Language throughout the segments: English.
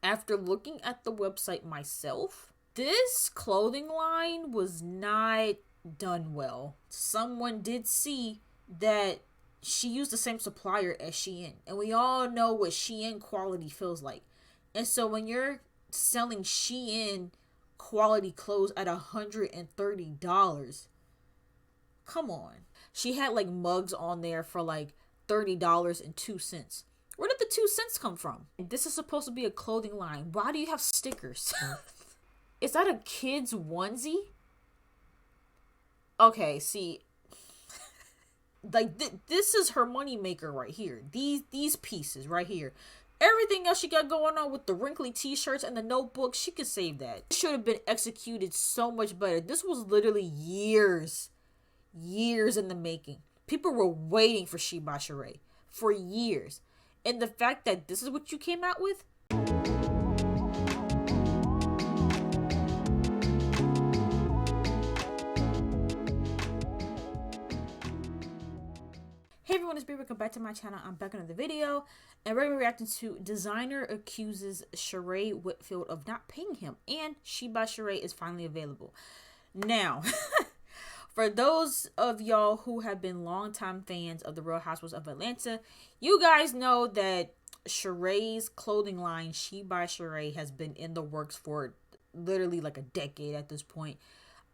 After looking at the website myself, this clothing line was not done well. Someone did see that she used the same supplier as Shein, and we all know what Shein quality feels like. And so when you're selling Shein quality clothes at $130, come on. She had like mugs on there for like $30.02. Where did the 2 cents come from? This is supposed to be a clothing line. Why do you have stickers? Is that a kid's onesie? Okay, see, like this is her money maker right here. These pieces right here. Everything else she got going on with the wrinkly t-shirts and the notebooks, she could save that. It should have been executed so much better. This was literally years in the making. People were waiting for She by Sheree for years. And the fact that this is what you came out with. Hey everyone, it's Bree. Welcome back to my channel. I'm back on another video, and we're going to be reacting to designer accuses Sheree Whitfield of not paying him, and She by Sheree is finally available. Now, for those of y'all who have been longtime fans of the Real Housewives of Atlanta, you guys know that Sheree's clothing line, She by Sheree, has been in the works for literally like a decade at this point.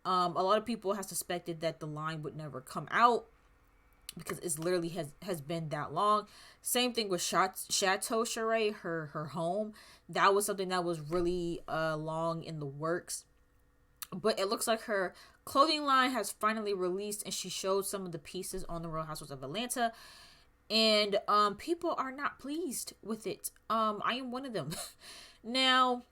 A lot of people have suspected that the line would never come out, because it's literally has been that long. Same thing with Chateau Sheree, her home. That was something that was really long in the works. But it looks like her clothing line has finally released, and she showed some of the pieces on the Real Housewives of Atlanta. And people are not pleased with it. I am one of them. Now,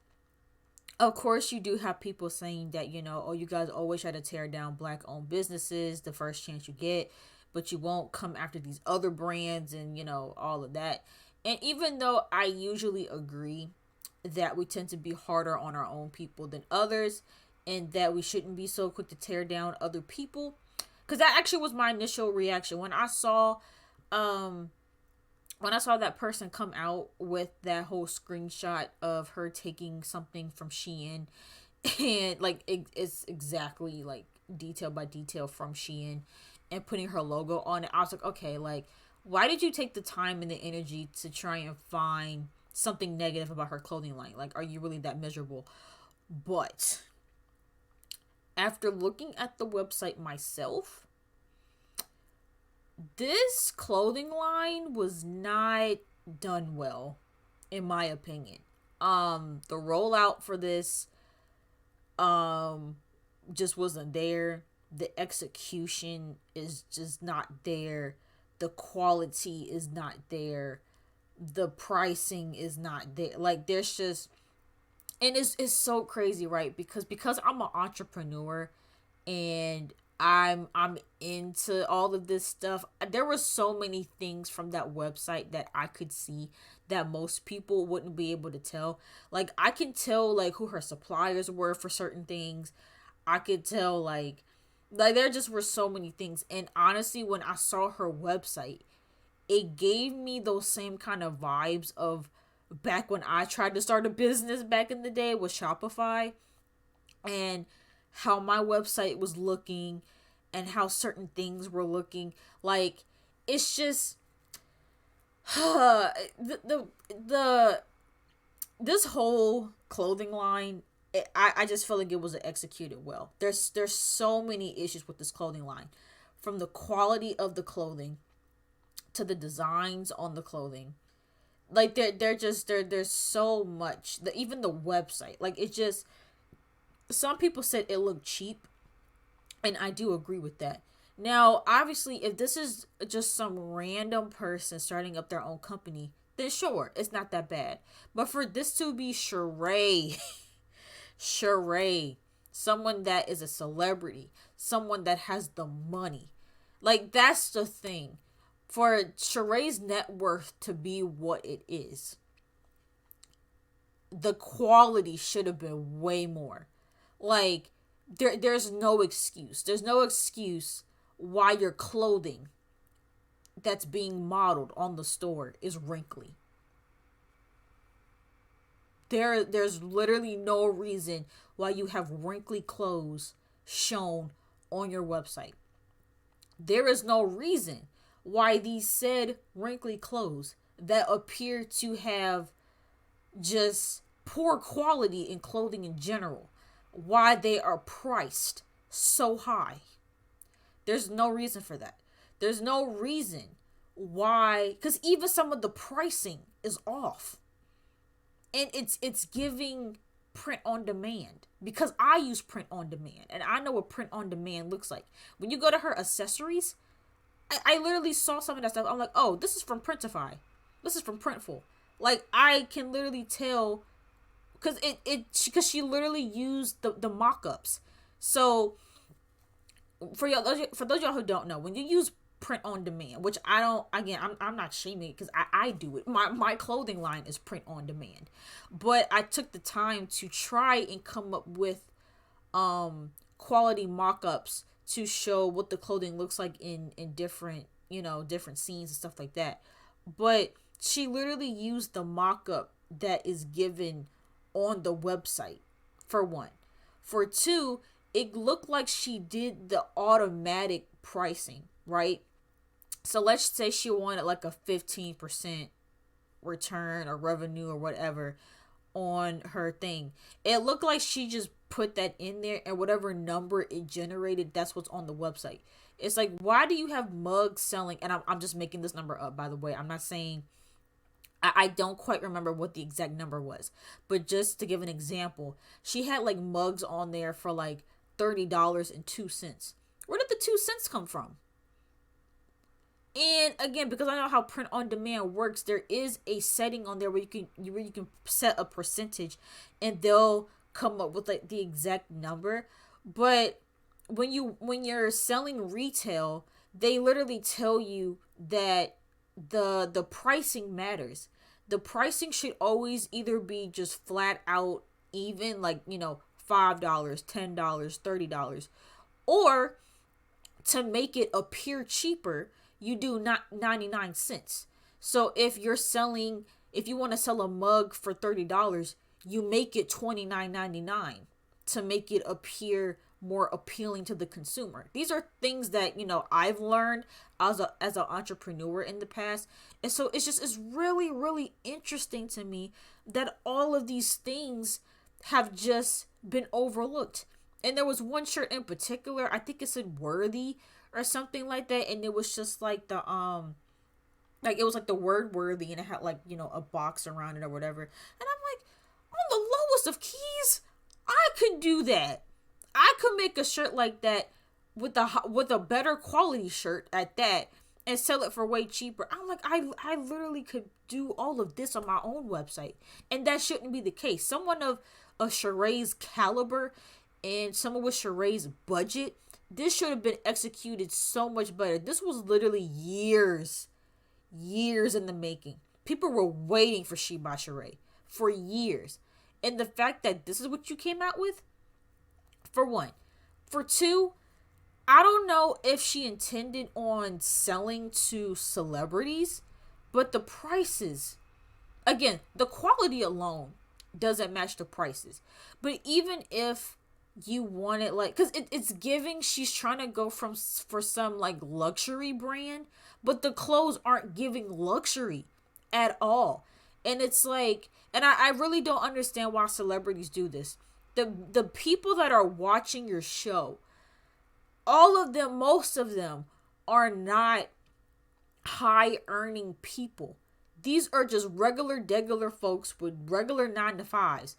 of course, you do have people saying that, you know, oh, you guys always try to tear down Black-owned businesses the first chance you get, but you won't come after these other brands and, you know, all of that. And even though I usually agree that we tend to be harder on our own people than others, and that we shouldn't be so quick to tear down other people, because that actually was my initial reaction when I saw that person come out with that whole screenshot of her taking something from Shein, and like it's exactly like detail by detail from Shein, and putting her logo on it. I was like, okay, like, why did you take the time and the energy to try and find something negative about her clothing line? Like, are you really that miserable? But after looking at the website myself, this clothing line was not done well, in my opinion. The rollout for this just wasn't there. The execution is just not there. The quality is not there. The pricing is not there. Like, there's just, and it's so crazy, right? Because I'm an entrepreneur and I'm into all of this stuff. There were so many things from that website that I could see that most people wouldn't be able to tell. Like, I can tell like who her suppliers were for certain things. I could tell like there just were so many things. And honestly, when I saw her website, it gave me those same kind of vibes of back when I tried to start a business back in the day with Shopify, and how my website was looking and how certain things were looking. Like, it's just the this whole clothing line, I just feel like it wasn't executed well. There's so many issues with this clothing line, from the quality of the clothing to the designs on the clothing. Like, there's so much. Even the website, like, it just, some people said it looked cheap, and I do agree with that. Now, obviously, if this is just some random person starting up their own company, then sure, it's not that bad. But for this to be Sheree, Sheree, someone that is a celebrity, someone that has the money, like, that's the thing. For Sheree's net worth to be what it is, the quality should have been way more. Like, there's no excuse. There's no excuse why your clothing that's being modeled on the store is wrinkly. There's literally no reason why you have wrinkly clothes shown on your website. There is no reason why these said wrinkly clothes that appear to have just poor quality in clothing in general, why they are priced so high. There's no reason for that. There's no reason why, because even some of the pricing is off. And it's giving print on demand, because I use print on demand and I know what print on demand looks like. When you go to her accessories, I literally saw some of that stuff. I'm like, oh, this is from Printify. This is from Printful. Like, I can literally tell, because because she literally used the mock-ups. So for those of y'all who don't know, when you use print on demand, which I don't, again, I'm not shaming it, because I do it. My clothing line is print on demand, but I took the time to try and come up with quality mock-ups to show what the clothing looks like in different, different scenes and stuff like that. But she literally used the mock-up that is given on the website, for one. For two, it looked like she did the automatic pricing, right? So let's say she wanted like a 15% return or revenue or whatever on her thing. It looked like she just put that in there, and whatever number it generated, that's what's on the website. It's like, why do you have mugs selling? And I'm just making this number up, by the way. I'm not saying, I don't quite remember what the exact number was, but just to give an example, she had like mugs on there for like $30.02. Where did the 2 cents come from? And again, because I know how print on demand works, there is a setting on there where you can set a percentage, and they'll come up with like the exact number. But when you're selling retail, they literally tell you that the pricing matters. The pricing should always either be just flat out even, like, $5, $10, $30, or to make it appear cheaper, you do not 99 cents. So if you want to sell a mug for $30, you make it $29.99 to make it appear more appealing to the consumer. These are things that, I've learned as an entrepreneur in the past. And so it's really, really interesting to me that all of these things have just been overlooked. And there was one shirt in particular, I think it said worthy or something like that, and it was just like the it was like the word worthy, and it had like, a box around it or whatever. And I'm like, on the lowest of keys, I could do that. I could make a shirt like that with a better quality shirt at that, and sell it for way cheaper. I'm like, I literally could do all of this on my own website, and that shouldn't be the case. Someone of Sheree's caliber and someone with Sheree's budget, this should have been executed so much better. This was literally years in the making. People were waiting for She by Sheree for years. And the fact that this is what you came out with, for one. For two, I don't know if she intended on selling to celebrities, but the prices, again, the quality alone doesn't match the prices. But even if you want it, like, because it's giving she's trying to go for some like luxury brand, but the clothes aren't giving luxury at all. And it's like, and I really don't understand why celebrities do this. The people that are watching your show, all of them, most of them are not high earning people. These are just regular folks with regular 9-to-5s.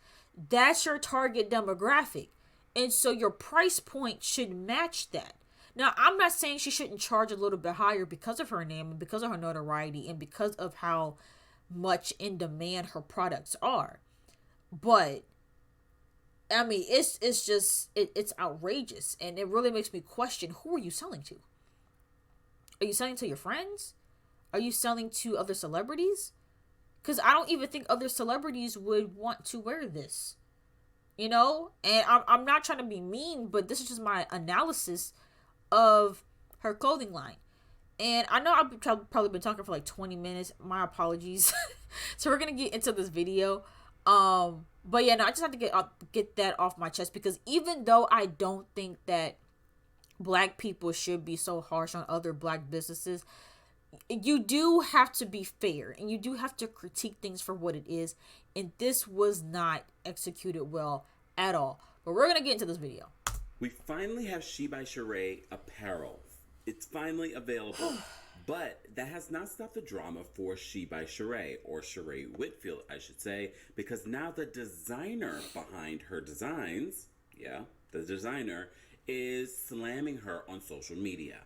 That's your target demographic. And so your price point should match that. Now, I'm not saying she shouldn't charge a little bit higher because of her name and because of her notoriety and because of how much in demand her products are. But I mean, it's outrageous, and it really makes me question, who are you selling to? Are you selling to your friends? Are you selling to other celebrities? Because I don't even think other celebrities would want to wear this. And I'm not trying to be mean, but this is just my analysis of her clothing line. And I know I've probably been talking for like 20 minutes. My apologies. So we're going to get into this video. But yeah, no, I just have to get that off my chest, because even though I don't think that black people should be so harsh on other black businesses, you do have to be fair and you do have to critique things for what it is. And this was not executed well at all. But we're gonna get into this video. We finally have She by Sheree apparel. It's finally available. But that has not stopped the drama for She by Sheree, or Sheree Whitfield, I should say, because now the designer behind her designs, the designer, is slamming her on social media.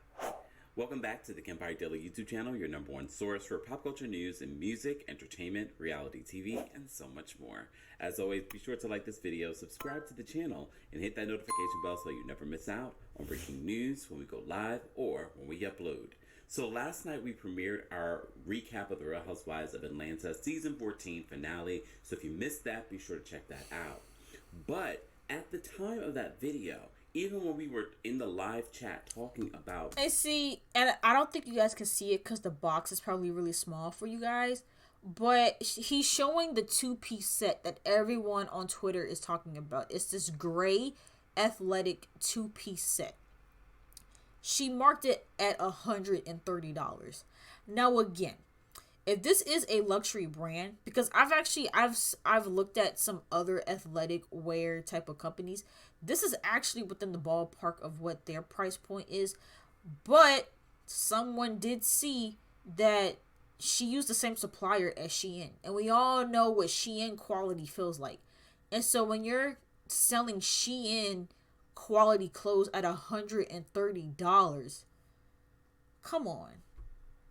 Welcome back to the Empire Daily YouTube channel, your number one source for pop culture news and music, entertainment, reality TV, and so much more. As always, be sure to like this video, subscribe to the channel, and hit that notification bell so you never miss out on breaking news when we go live or when we upload. So last night we premiered our recap of The Real Housewives of Atlanta Season 14 finale. So if you missed that, be sure to check that out. But at the time of that video, even when we were in the live chat talking about... And I don't think you guys can see it because the box is probably really small for you guys. But he's showing the two-piece set that everyone on Twitter is talking about. It's this gray athletic two-piece set. She marked it at $130. Now again, if this is a luxury brand, because I've looked at some other athletic wear type of companies, this is actually within the ballpark of what their price point is. But someone did see that she used the same supplier as Shein, and we all know what Shein quality feels like. And so when you're selling Shein quality clothes at $130, come on.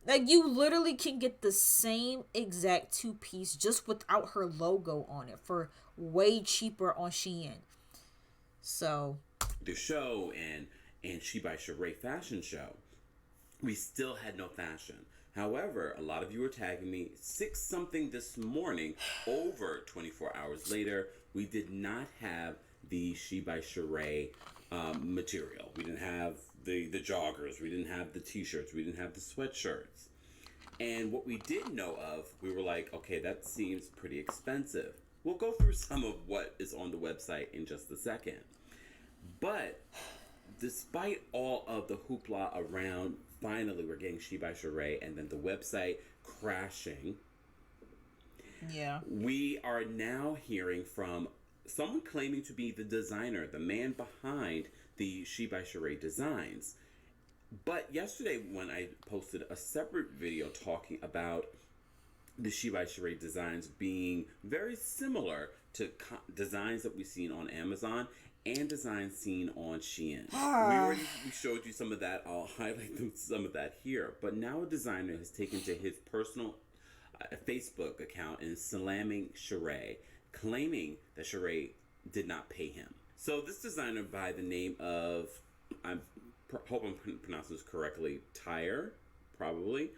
Like, you literally can get the same exact two-piece just without her logo on it for way cheaper on Shein. So the show and She by Sheree fashion show, we still had no fashion. However, a lot of you were tagging me 6 something this morning. Over 24 hours later, we did not have the She by Sheree material. We didn't have the joggers. We didn't have the t-shirts. We didn't have the sweatshirts. And what we did know of, we were like, okay, that seems pretty expensive. We'll go through some of what is on the website in just a second. But despite all of the hoopla around, finally we're getting She by Sheree, and then the website crashing. Yeah. We are now hearing from someone claiming to be the designer, the man behind the She by Sheree designs. But yesterday when I posted a separate video talking about the She by Sheree designs being very similar to designs that we've seen on Amazon and designs seen on Shein. We showed you some of that. I'll highlight some of that here. But now a designer has taken to his personal Facebook account and slamming Sheree, claiming that Sheree did not pay him. So this designer by the name of, I hope I'm pronouncing this correctly, Tyre, probably,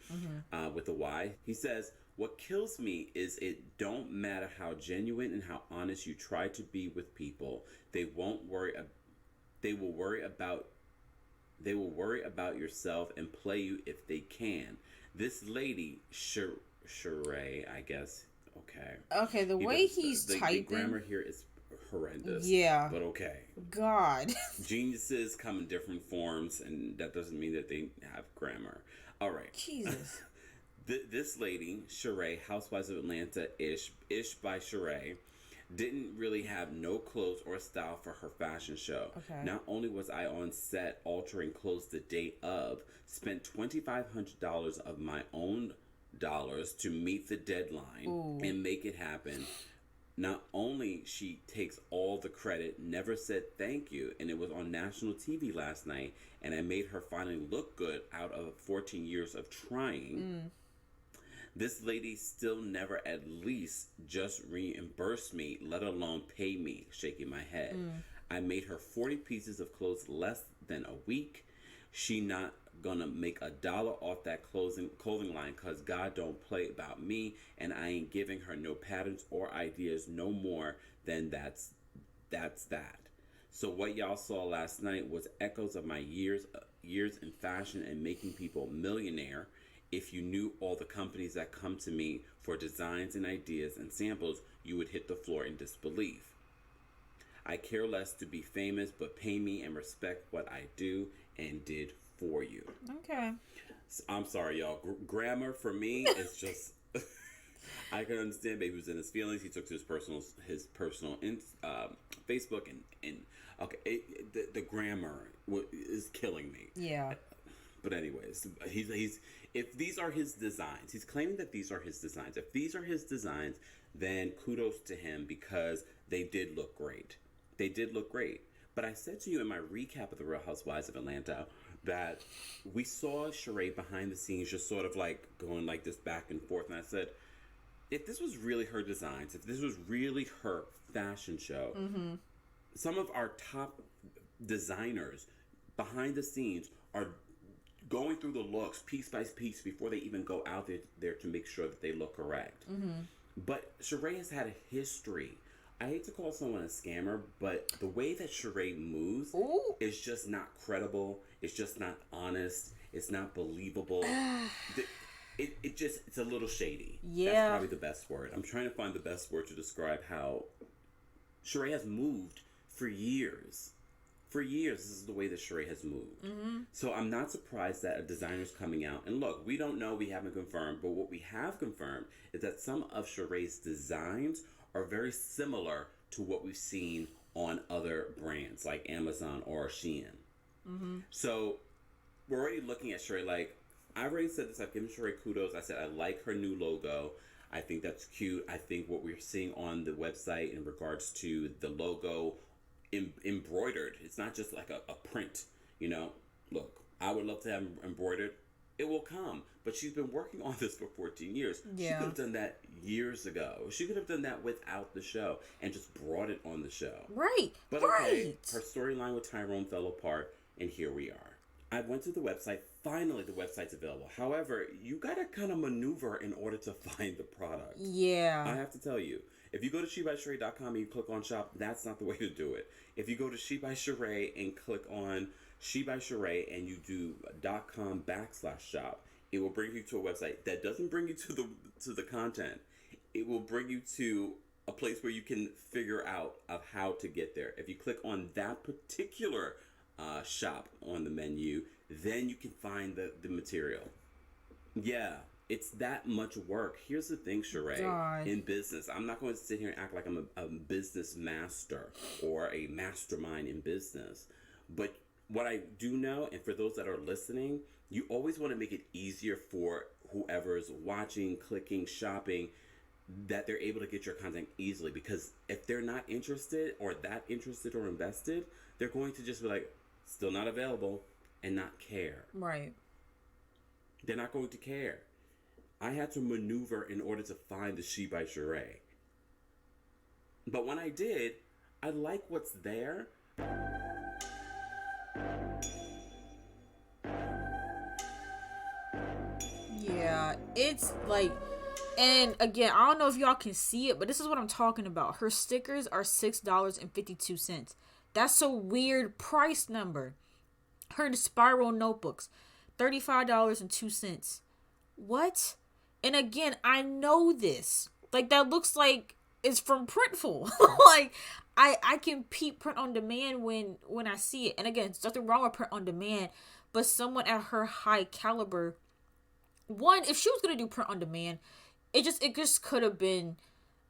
with a Y. He says, "What kills me is it don't matter how genuine and how honest you try to be with people. They will worry about yourself and play you if they can. This lady, Sheree, I guess." Okay, the way he's typing, the grammar here is horrendous. Yeah. But okay. God. Geniuses come in different forms, and that doesn't mean that they have grammar. All right. Jesus. This lady, Sheree, Housewives of Atlanta, ish by Sheree, didn't really have no clothes or style for her fashion show. Okay. Not only was I on set altering clothes the day of, spent $2,500 of my own dollars to meet the deadline and make it happen. Not only she takes all the credit, never said thank you, and it was on national TV last night, and I made her finally look good out of 14 years of trying. This lady still never at least just reimbursed me, let alone pay me, shaking my head. I made her 40 pieces of clothes less than a week. She not gonna make $1 off that clothing line because God don't play about me, and I ain't giving her no patterns or ideas no more than that's that. So what y'all saw last night was echoes of my years in fashion and making people millionaire. If you knew all the companies that come to me for designs and ideas and samples, you would hit the floor in disbelief. I care less to be famous, but pay me and respect what I do and did for you. Okay. I'm sorry, y'all. Grammar for me is just. I can understand baby was in his feelings. He took to his personal Facebook and okay, the grammar is killing me. Yeah. But anyways, he's if these are his designs, he's claiming that these are his designs. If these are his designs, then kudos to him because they did look great. They did look great. But I said to you in my recap of the Real Housewives of Atlanta that we saw Sheree behind the scenes just sort of like going like this back and forth. And I said, if this was really her designs, if this was really her fashion show, some of our top designers behind the scenes are going through the looks piece by piece before they even go out there to make sure that they look correct. But Sheree has had a history. I hate to call someone a scammer, but the way that Sheree moves is just not credible. It's just not honest. It's not believable. It's a little shady. Yeah. That's probably the best word. I'm trying to find the best word to describe how Sheree has moved for years. For years, this is the way that Sheree has moved. So I'm not surprised that a designer's coming out. And look, we don't know, we haven't confirmed, but what we have confirmed is that some of Sheree's designs are very similar to what we've seen on other brands like Amazon or Shein. So we're already looking at Sheree like, I already said this, I've given Sheree kudos. I said I like her new logo. I think that's cute. I think what we're seeing on the website in regards to the logo embroidered, it's not just like a print, you know. Look, I would love to have embroidered. It will come. But she's been working on this for 14 years. Yeah. She could have done that years ago. She could have done that without the show and just brought it on the show. Right. But okay, her storyline with Tyrone fell apart, and here we are. I went to the website. Finally, the website's available. However, you got to kind of maneuver in order to find the product. Yeah. I have to tell you. If you go to SheBySheree.com and you click on shop, that's not the way to do it. If you go to SheBySheree and click on SheBySheree and you do .com/shop, it will bring you to a website that doesn't bring you to the content. It will bring you to a place where you can figure out of how to get there. If you click on that particular shop on the menu, then you can find the material. Yeah, it's that much work. Here's the thing, Sheree. God. In business, I'm not going to sit here and act like I'm a business master or a mastermind in business. But what I do know, and for those that are listening, you always want to make it easier for whoever's watching, clicking, shopping, that they're able to get your content easily. Because if they're not interested or invested, they're going to just be like, still not available, and not care. Right. They're not going to care. I had to maneuver in order to find the She by Sheree. But when I did, I like what's there. Yeah, it's like, and again, I don't know if y'all can see it, but this is what I'm talking about. Her stickers are $6.52. That's a weird price number. Her spiral notebooks, $35.02. What? And again, I know this. Like, that looks like it's from Printful. Like, I can peep print on demand when I see it. And again, there's nothing wrong with print on demand, but someone at her high caliber, one, if she was gonna do print on demand, it just could have been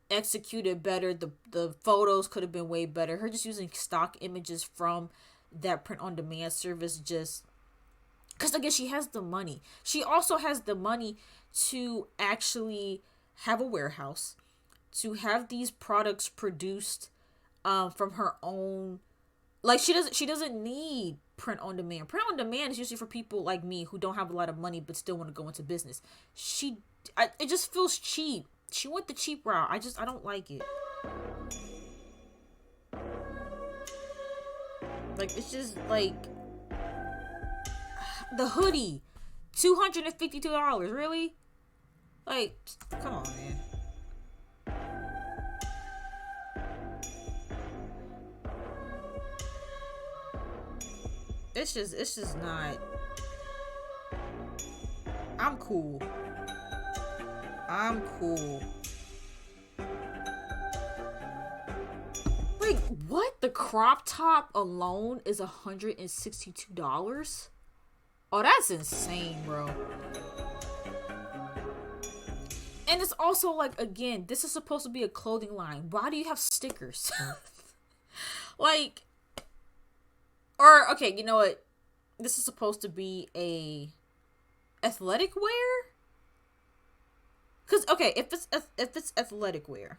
executed better. The photos could have been way better. Her just using stock images from that print on demand service, just because again, she has the money. She also has the money to actually have a warehouse, to have these products produced from her own. Like, she doesn't need print on demand. Print on demand is usually for people like me who don't have a lot of money but still want to go into business. It just feels cheap. She went the cheap route. I don't like it. Like, it's just like the hoodie, $252. Really? Like, come on, man. It's just not. I'm cool. I'm cool. Like, what? The crop top alone is $162? Oh, that's insane, bro. And it's also like, again, this is supposed to be a clothing line. Why do you have stickers? Like, or, okay, you know what? This is supposed to be a athletic wear? Because, okay, if it's athletic wear,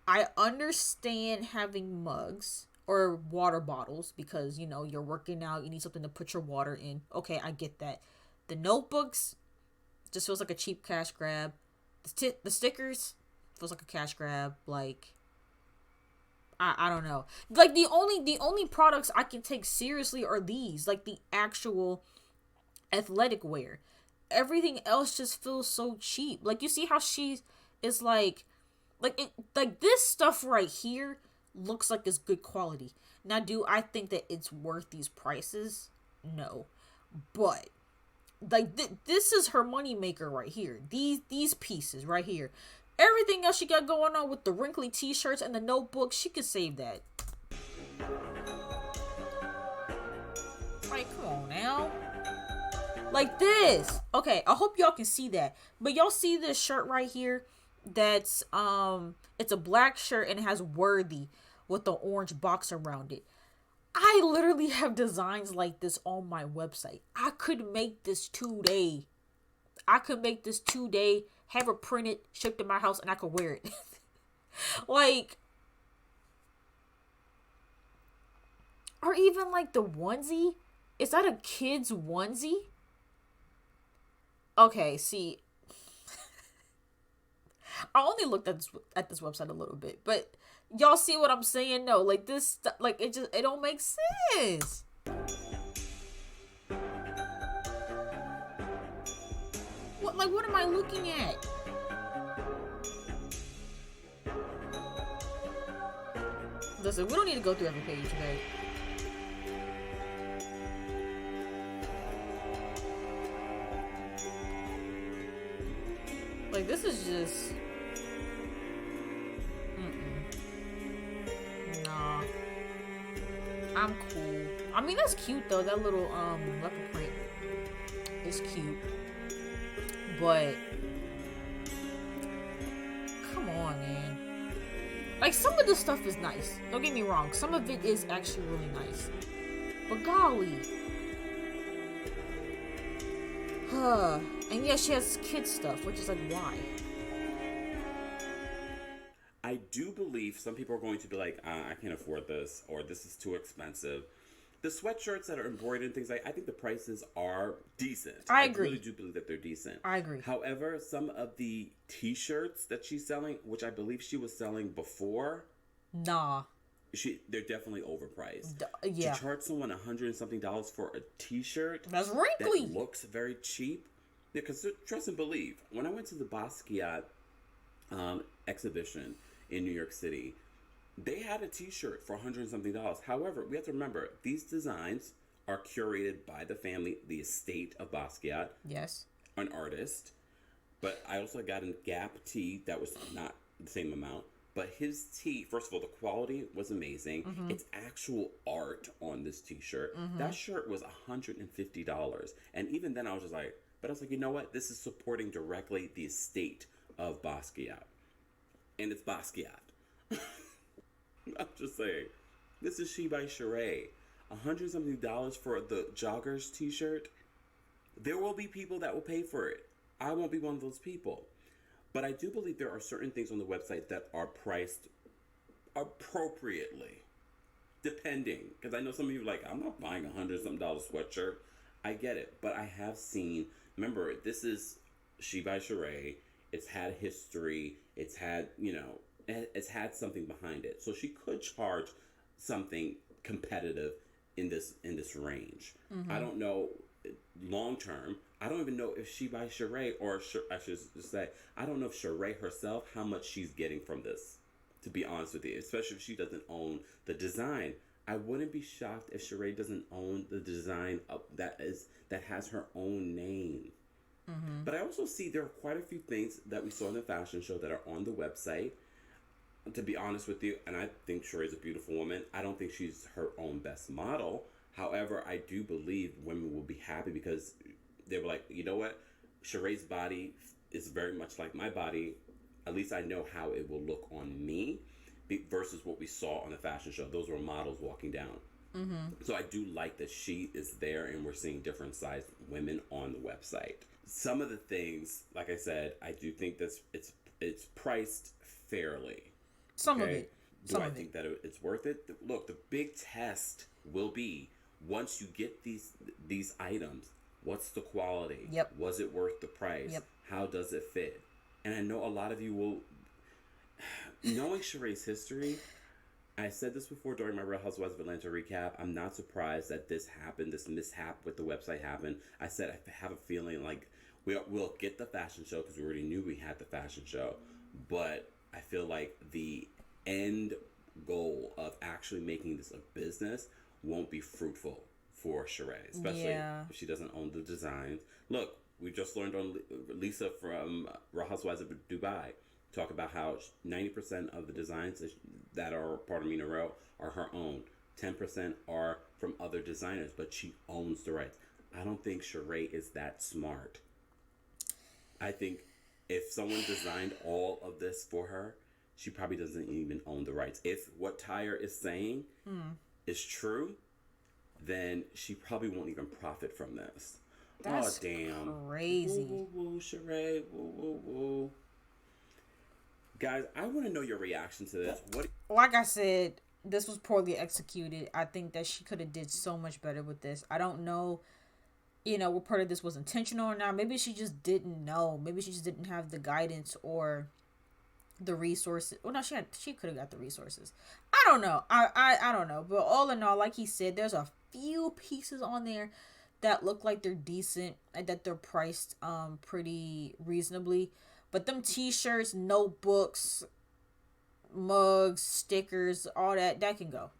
I understand having mugs or water bottles because, you know, you're working out, you need something to put your water in. Okay, I get that. The notebooks just feels like a cheap cash grab. The stickers feels like a cash grab. Like, I don't know. Like, the only products I can take seriously are these, like the actual athletic wear. Everything else just feels so cheap. Like, you see how she is like it, like this stuff right here looks like it's good quality. Now, do I think that it's worth these prices? No. But like this is her money maker right here. These pieces right here. Everything else she got going on with the wrinkly t-shirts and the notebook, she could save that. Like, come on now. Like this. Okay, I hope y'all can see that. But y'all see this shirt right here? That's it's a black shirt and it has Worthy with the orange box around it. I literally have designs like this on my website. I could make this today. Have it printed, shipped to my house, and I could wear it. Like, or even like the onesie. Is that a kid's onesie? Okay, see, I only looked at this website a little bit, but y'all see what I'm saying? No, like this, like it don't make sense. What am I looking at? Listen, we don't need to go through every page, okay? Like, this is just... Nah. I'm cool. I mean, that's cute, though. That little, leopard print is cute. But... Come on, man. Like, some of this stuff is nice. Don't get me wrong. Some of it is actually really nice. But golly. Huh. And yeah, she has kid stuff, which is like, why? I do believe some people are going to be like, I can't afford this, or this is too expensive. The sweatshirts that are embroidered and things like, I think the prices are decent. I agree. I really do believe that they're decent. I agree. However, some of the t-shirts that she's selling, which I believe she was selling before, nah, they're definitely overpriced. Yeah. To charge someone $100 and something for a t-shirt that's wrinkly. that looks very cheap. Yeah, because trust and believe, when I went to the Basquiat exhibition in New York City, they had a t-shirt for $100 and something. However, we have to remember, these designs are curated by the family, the estate of Basquiat. Yes. An artist. But I also got a Gap tee that was not the same amount. But his tee, first of all, the quality was amazing. Mm-hmm. It's actual art on this t-shirt. Mm-hmm. That shirt was $150. And even then I was just like, but I was like, you know what? This is supporting directly the estate of Basquiat. And it's Basquiat. I'm just saying. This is She by Sheree. $100 something for the joggers t-shirt. There will be people that will pay for it. I won't be one of those people. But I do believe there are certain things on the website that are priced appropriately. Depending. Because I know some of you are like, I'm not buying $100 something sweatshirt. I get it. But I have seen, remember, this is She by Sheree. It's had history. It's had, it's had something behind it. So she could charge something competitive in this range. Mm-hmm. I don't know long term. I don't even know if She by Sheree, or I should just say, I don't know if Sheree herself, how much she's getting from this, to be honest with you, especially if she doesn't own the design. I wouldn't be shocked if Sheree doesn't own the design that has her own name. But I also see there are quite a few things that we saw in the fashion show that are on the website. To be honest with you, and I think Sheree's a beautiful woman. I don't think she's her own best model. However, I do believe women will be happy because they were like, you know what? Sheree's body is very much like my body. At least I know how it will look on me versus what we saw on the fashion show. Those were models walking down. So I do like that she is there and we're seeing different sized women on the website. Some of the things, like I said, I do think that it's priced fairly. Some of it. Do I think that it's worth it? Look, the big test will be once you get these items, what's the quality? Yep. Was it worth the price? Yep. How does it fit? And I know a lot of you will, knowing Sheree's history, I said this before during my Real Housewives of Atlanta recap. I'm not surprised that this happened, this mishap with the website happened. I said I have a feeling like we'll get the fashion show because we already knew we had the fashion show. But I feel like the end goal of actually making this a business won't be fruitful for Sheree, especially if she doesn't own the designs. Look, we just learned on Lisa from Real Housewives of Dubai talk about how 90% of the designs that are part of Mina Rowe are her own. 10% are from other designers, but she owns the rights. I don't think Sheree is that smart. I think if someone designed all of this for her, she probably doesn't even own the rights. If what Tyre is saying is true, then she probably won't even profit from this. That's crazy. Woo, woo, woo, Sheree. Woo, woo, woo. Guys, I want to know your reaction to this. Like I said, this was poorly executed. I think that she could have did so much better with this. I don't know, what part of this was intentional or not. Maybe she just didn't know. Maybe she just didn't have the guidance or the resources. Well, no, she could have got the resources. I don't know. I don't know. But all in all, like he said, there's a few pieces on there that look like they're decent and that they're priced pretty reasonably. But them t-shirts, notebooks, mugs, stickers, all that can go.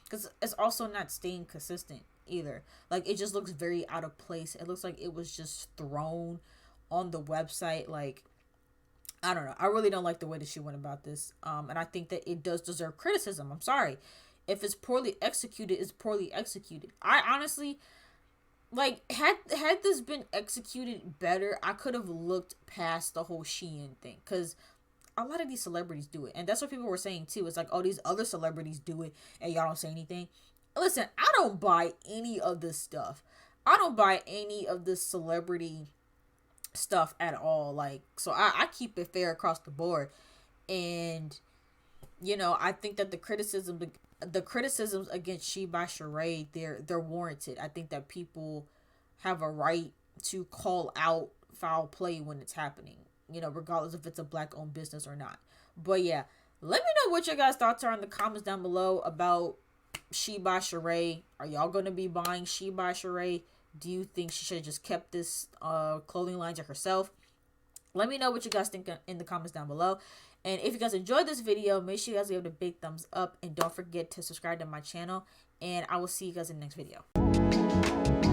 Because it's also not staying consistent either. Like, it just looks very out of place. It looks like it was just thrown on the website. Like, I don't know. I really don't like the way that she went about this. And I think that it does deserve criticism. I'm sorry. If it's poorly executed, it's poorly executed. I honestly... Like, had this been executed better, I could have looked past the whole Shein thing. Because a lot of these celebrities do it. And that's what people were saying, too. It's like, oh, these other celebrities do it, and y'all don't say anything. Listen, I don't buy any of this stuff. I don't buy any of this celebrity stuff at all. Like, so I keep it fair across the board. And, I think that the criticisms against She by Sheree, they're warranted. I think that people have a right to call out foul play when it's happening, regardless if it's a black owned business or not. But yeah, let me know what your guys' thoughts are in the comments down below about She by Sheree. Are y'all going to be buying She by Sheree? Do you think she should have just kept this clothing line to herself? Let me know what you guys think in the comments down below. And if you guys enjoyed this video, make sure you guys give it a big thumbs up. And don't forget to subscribe to my channel. And I will see you guys in the next video.